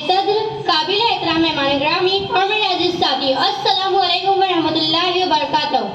सदर, काबिल एहतराम मेहमान ग्रामी और मेरे अजीज साथी, अस्सलामु अलैकुम व रहमतुल्लाहि व बरकातहू।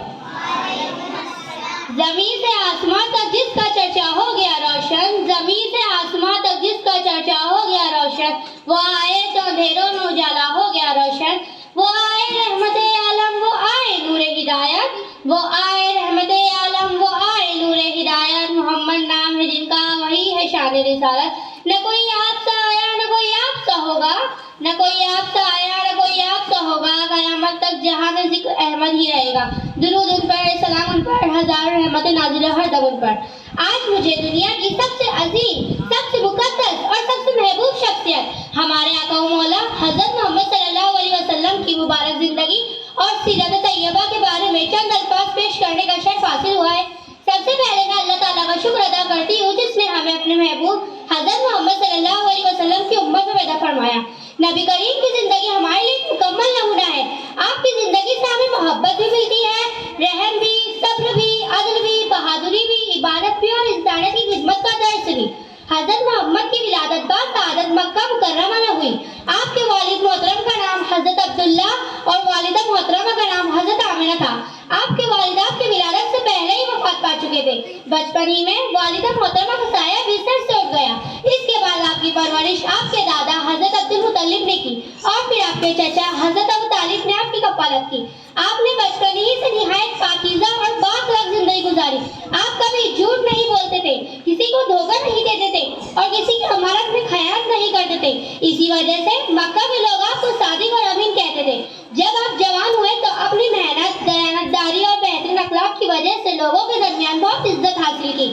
जमीन से आसमां तक जिसका चर्चा हो गया रोशन, जमीन से आसमां तक जिसका चर्चा हो गया रोशन, वो आए तो अंधेरों में उजाला हो गया रोशन, वो आए रहमते आलम, वो आए नूरे हिदायत, वो आए रहमते आलम, वो आए नूरे हिदायत। मोहम्मद नाम है जिनका, वही है शान रिसालत। न कोई आपसा आया न कोई आपसा होगा, न कोई आपसा आया न कोई आपसा होगा, क़यामत तक जहां में जिक्र अहमद ही रहेगा। दुरूद उन पर, सलाम उन पर, हजार रहमतें नाज़िल हर दम उन पर। आज मुझे दुनिया की सबसे अजीम, सबसे मुक़द्दस और सबसे महबूब शख्सियत हमारे आका मौला हज़रत मोहम्मद सल्लल्लाहु अलैहि वसल्लम की मुबारक जिंदगी और सीरत तैयबा के बारे में चंद अल्फाज पेश करने का शर्फ हासिल हुआ है। सबसे पहले मैं अल्लाह ताला का शुक्र अदा करती हूँ जिसने हमें अपने महबूब हज़रत मोहम्मद सल्लल्लाहु अलैहि वसल्लम की उम्मत में पैदा फरमाया। नबी करीम की जिंदगी हमारे लिए मुकम्मल नमूना है। आपकी जिंदगी से हमें मोहब्बत भी मिलती है, रहम भी, सब्र भी, अदल भी, बहादुरी भी, इबादत भी और इंसानियत की खिदमत का दर्स भी। हज़रत मोहम्मद की विलादत बासादत मक्का मुकर्रमा में हुई। आपके वालिद मोहतरम का नाम हज़रत अब्दुल्ला और वालिदा मोहतरमा का नाम हज़रत आमिना था। आपके वालिद आपकी विलादत से पहले ही वफात पा चुके थे। बचपन ही में वालिदा मोहतरमा का साया बिस्तर से उठ गया। इसके बाद आपकी परवरिश आपके दादा हज़रत अब्दुल मुत्तलिब ने की और फिर आपके चाचा हज़रत अबू तालिब ने आपकी कफालत की। आपने बचपन ही से निहायत पाकीज़ा और बाअखलाक जिंदगी गुजारी। आप कभी झूठ नहीं बोलते थे, किसी को धोखा नहीं देते थे और किसी की अमानत में खयानत नहीं करते थे। इसी वजह से मक्का के लोग आपको सादिक और अमीन कहते थे। जब आप जवान हुए तो अपनी मेहनत, दयानतदारी और बेहतरीन अखलाक की वजह से लोगों के दरमियान बहुत इज्जत हासिल की।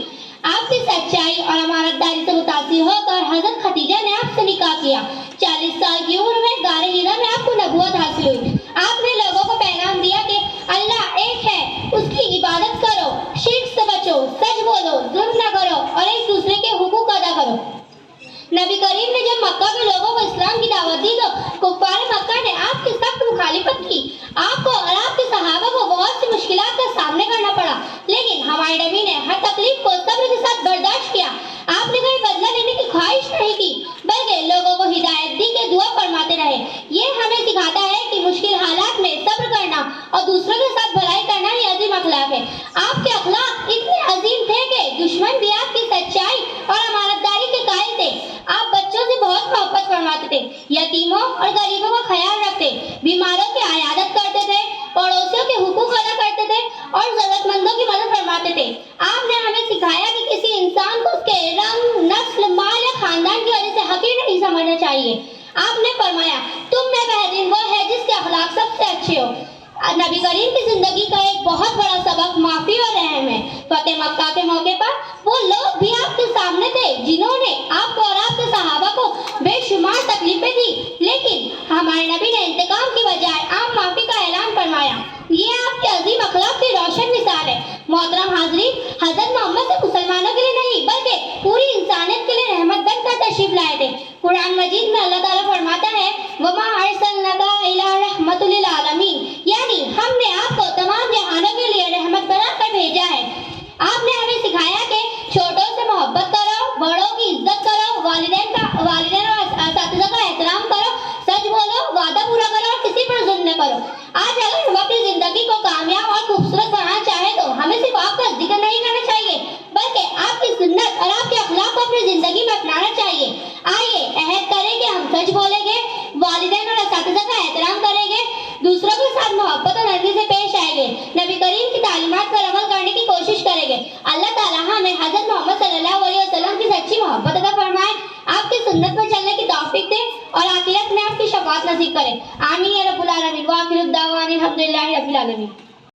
आपकी सच्चाई और अमानतदारी से मुतासिर होकर हज़रत खदीजा ने आपसे निकाह किया। 40 साल की उम्र में गारे हिरा में आपको नबूवत हासिल हुई। आपने लोगों को पैगाम दिया कि अल्लाह एक है, उसकी इबादत करो, शिर्क से बचो, सच बोलो, जुल्म न करो और एक दूसरे के हुकूक अदा करो। नबी करीम ने जब मक्का के लोगों को इस्लाम की दावत दी तो कुफ्फार मक्का ने आपकी सख्त मुखालिफत की। आपको और आपके सहाबा को बहुत सी मुश्किलात का सामना करना पड़ा, लेकिन हमारे नबी ने हर तकलीफ को सब्र के साथ बर्दाश्त किया। आपने कोई बदला लेने की ख्वाहिश नहीं की, बल्कि लोगों को हिदायत दी के दुआ फरमाते रहे। ये हमें सिखाता है कि मुश्किल हालात में सब्र करना और दूसरों के साथ भलाई करना ही अजीम अखलाक है। आपके अखलाक इतने अजीम थे कि दुश्मन भी आपकी सच्चाई और अमानतदारी के कायल थे। आप बच्चों से बहुत मोहब्बत फरमाते थे, यतीमों और गरीबों का ख्याल रखते, बीमारों की आयादत करते थे, पड़ोसियों के हुकूक अदा करते थे और जरूरतमंदों की मदद फरमाते थे। आपने हमें सिखाया कि किसी इंसान को उसके रंग, नस्ल, माल या खानदान की वजह से हकीर नहीं समझना चाहिए। आपने फरमाया तुम में बेहतरीन वो है जिसके अखलाक सबसे अच्छे हो। नबी करीम की जिंदगी का एक बहुत बड़ा सबक माफी और रहम है। फतेह मक्का के मौके पर वो लोग भी आपके सामने थे जिन्होंने आपको और आपके सहाबा को बेशुमार तकलीफें दी, लेकिन हमारे नबी ने इंतकाम की बजाय आम माफी का ऐलान फरमाया। ये आपके अजीम अखलाक की रोशन मिसाल है। मोहतरम हाज़रीन, हज़रत मोहम्मद से मुसलमानों के लिए नहीं बल्कि पूरी इंसानियत के लिए रहमत बनकर तशरीफ लाए थे। कुरान मजीद में अल्लाह ताला फरमाता है वमा अरसलनाका इला रहमतुल लिल आलमीन, यानी हमने आपको तमाम जहानों के लिए रहमत बनाकर भेजा है। आपने हमें सिखाया कि छोटों से मोहब्बत करो, बड़ों की इज्जत करो, वालिदैन और असातिज़ा का एहतराम करो, सच बोलो, वादा पूरा करो और किसी पर जुल्म न करो। आज अगर हम अपनी जिंदगी को कामयाब और खूबसूरत बनाना चाहे तो हमें सिर्फ आपका जिक्र नहीं करना चाहिए, बल्कि आपकी सुन्नत और आपके अखलाक को अपनी जिंदगी में अपनाना चाहिए। आइए अहद करें कि हम सच बोलेंगे, वालिदैन और असातिज़ा का एहतराम करेंगे, दूसरों के साथ मोहब्बत और नरमी से पेश आएंगे, नबी करीम की तालीमात पर अमल करने की कोशिश करेंगे। अल्लाह ताला हमें हज़रत मोहम्मद सल्लल्लाहु अलैहि वसल्लम की सच्ची मोहब्बत अता फरमाए, आपकी सुन्नत पर चलने की तौफीक दे और आखिरत में आपकी शफाअत नसीब करे। आमीन या रब्बुल आलमीन। व आखिरु दावाना अनिल हम्दुलिल्लाहि रब्बिल आलमीन।